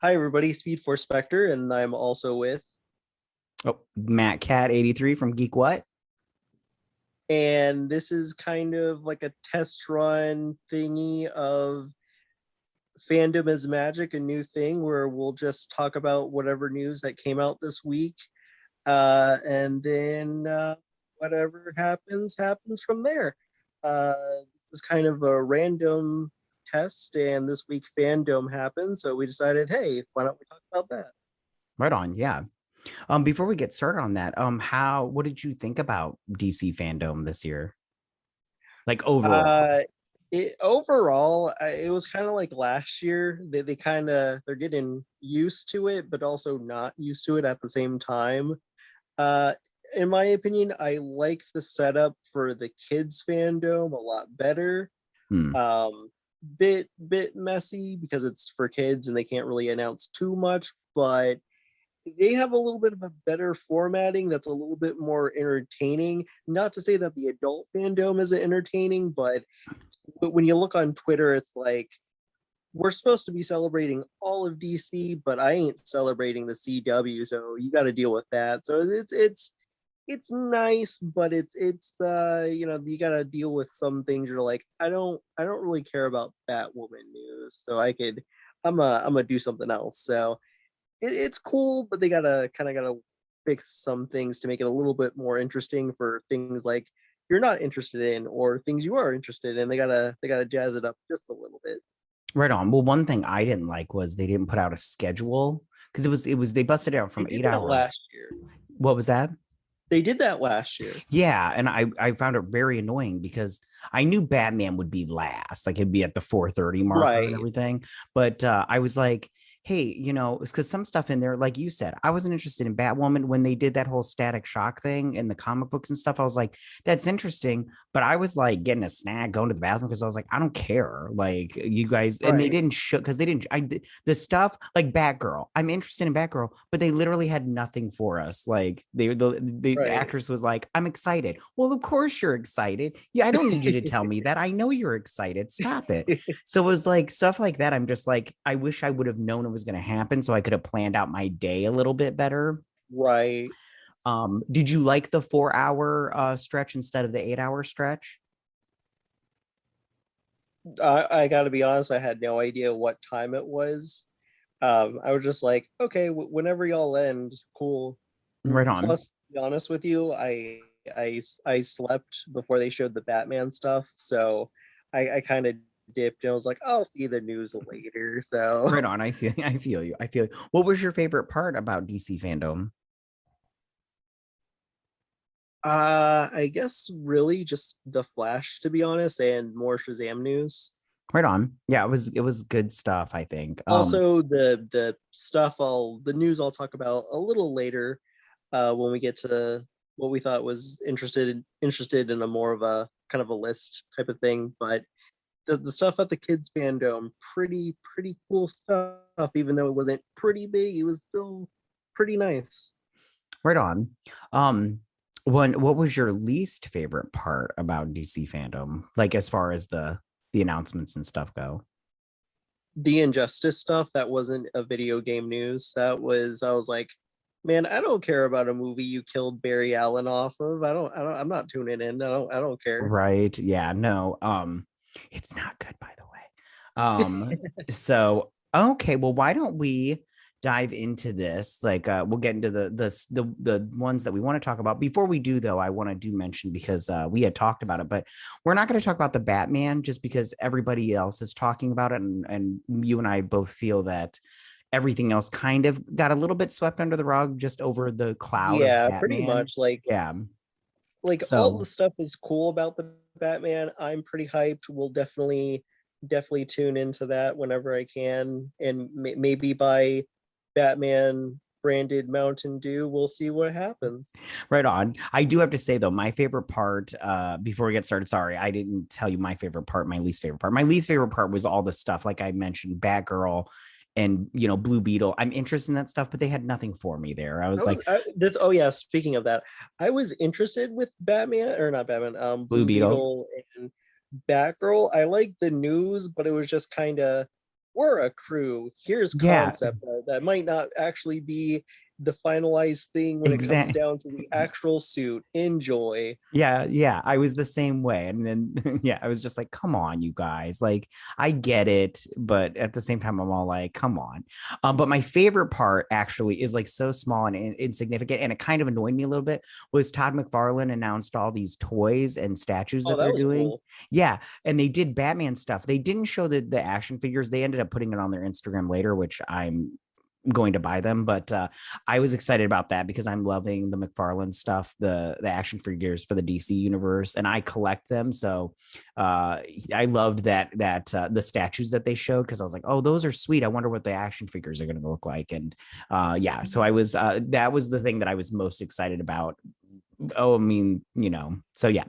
Hi, everybody. Speed Force Spectre, and I'm also with. Oh, Matt Cat 83 from Geek What? And this is kind of like a test run thingy of Fandom is Magic, a new thing where we'll just talk about whatever news that came out this week. And then whatever happens from there. This is kind of a random test, and this week Fandom happened. So we decided, hey, why don't we talk about that? Right on, yeah. Before we get started on that, what did you think about DC fandom this year? Like overall. Uh, overall, it was kind of like last year. They kind of they're getting used to it, but also not used to it at the same time. Uh, in my opinion, I like the setup for the kids fandom a lot better. Hmm. Bit messy because it's for kids and they can't really announce too much, but they have a little bit of a better formatting that's a little bit more entertaining. Not to say that the adult fandom isn't entertaining, but when you look on Twitter, it's like we're supposed to be celebrating all of DC, but I ain't celebrating the CW, so you got to deal with that. So it's nice, but it's you got to deal with some things. You're like, I don't really care about Batwoman news, so I'm gonna do something else. So it's cool, but they gotta fix some things to make it a little bit more interesting for things like you're not interested in or things you are interested in. They gotta jazz it up just a little bit. Right on. Well, one thing I didn't like was they didn't put out a schedule because it was they busted it out They from did eight that hours. last year. What was that? They did that last year. Yeah, and I found it very annoying because I knew Batman would be last, like it'd be at the 4:30 marker and Right. everything. But I was like, hey, it's because some stuff in there, like you said, I wasn't interested in Batwoman when they did that whole Static Shock thing in the comic books and stuff. I was like, that's interesting, but I was like getting a snack, going to the bathroom because I was like, I don't care, like you guys, and they Right. didn't show because they didn't. The stuff like Batgirl, I'm interested in Batgirl, but they literally had nothing for us. Like the Right. actress was like, I'm excited. Well, of course you're excited. Yeah, I don't need you to tell me that. I know you're excited. Stop it. So it was like stuff like that. I'm just like, I wish I would have known it was going to happen so I could have planned out my day a little bit better. Right. Did you like the 4 hour stretch instead of the 8 hour stretch? I got to be honest. I had no idea what time it was. I was just like, okay, whenever y'all end, cool. Right on. Plus, to be honest with you, I slept before they showed the Batman stuff, so I kind of dipped and I was like, I'll see the news later. So, Right on. I feel you. I feel you. What was your favorite part about DC fandom? I guess really just the Flash, to be honest, and more Shazam news. Right on. Yeah, it was good stuff, I think. Also, the news I'll talk about a little later, when we get to what we thought was interested in a more of a kind of a list type of thing. But the stuff at the kids fandom, pretty cool stuff. Even though it wasn't pretty big, it was still pretty nice. Right on. Um, what was your least favorite part about DC fandom? Like as far as the announcements and stuff go? The Injustice stuff that wasn't a video game news. I was like, man, I don't care about a movie you killed Barry Allen off of. I'm not tuning in. I don't care. Right. Yeah, no. It's not good, by the way. So okay, well, why don't we dive into this? Like we'll get into the ones that we want to talk about. Before we do, though, I want to do mention because we had talked about it, but we're not going to talk about the Batman just because everybody else is talking about it, and you and I both feel that everything else kind of got a little bit swept under the rug just over the cloud of Yeah, pretty Batman. much. Like Yeah. like all the So stuff is cool about the Batman. I'm pretty hyped. We'll definitely tune into that whenever I can, and maybe buy Batman branded Mountain Dew. We'll see what happens. right on. I do have to say though, my favorite part, before we get started, sorry, I didn't tell you my favorite part, my least favorite part. My least favorite part was all the stuff, like I mentioned, Batgirl and Blue Beetle. I'm interested in that stuff, but they had nothing for me there. I was like, Oh yeah. Speaking of that, I was interested with Batman or not Batman, Blue Blue Beetle. Beetle and Batgirl. I liked the news, but it was just kind of we're a crew. Here's Yeah, concept art that might not actually be the finalized thing when it comes exactly. down to the actual suit. Enjoy. Yeah, I was the same way. And then yeah, I was just like, come on, you guys. Like, I get it, but at the same time, I'm all like, come on. But my favorite part actually is like so small and insignificant, and it kind of annoyed me a little bit, was Todd McFarlane announced all these toys and statues Oh, that that they're was doing. cool. Yeah, and they did Batman stuff. They didn't show the action figures. They ended up putting it on their Instagram later, which I'm going to buy them, but I was excited about that because I'm loving the McFarlane stuff, the action figures for the DC universe, and I collect them. So I loved that the statues that they showed, because I was like, oh, those are sweet. I wonder what the action figures are going to look like. And yeah, so I was that was the thing that I was most excited about. Oh, I mean, so yeah.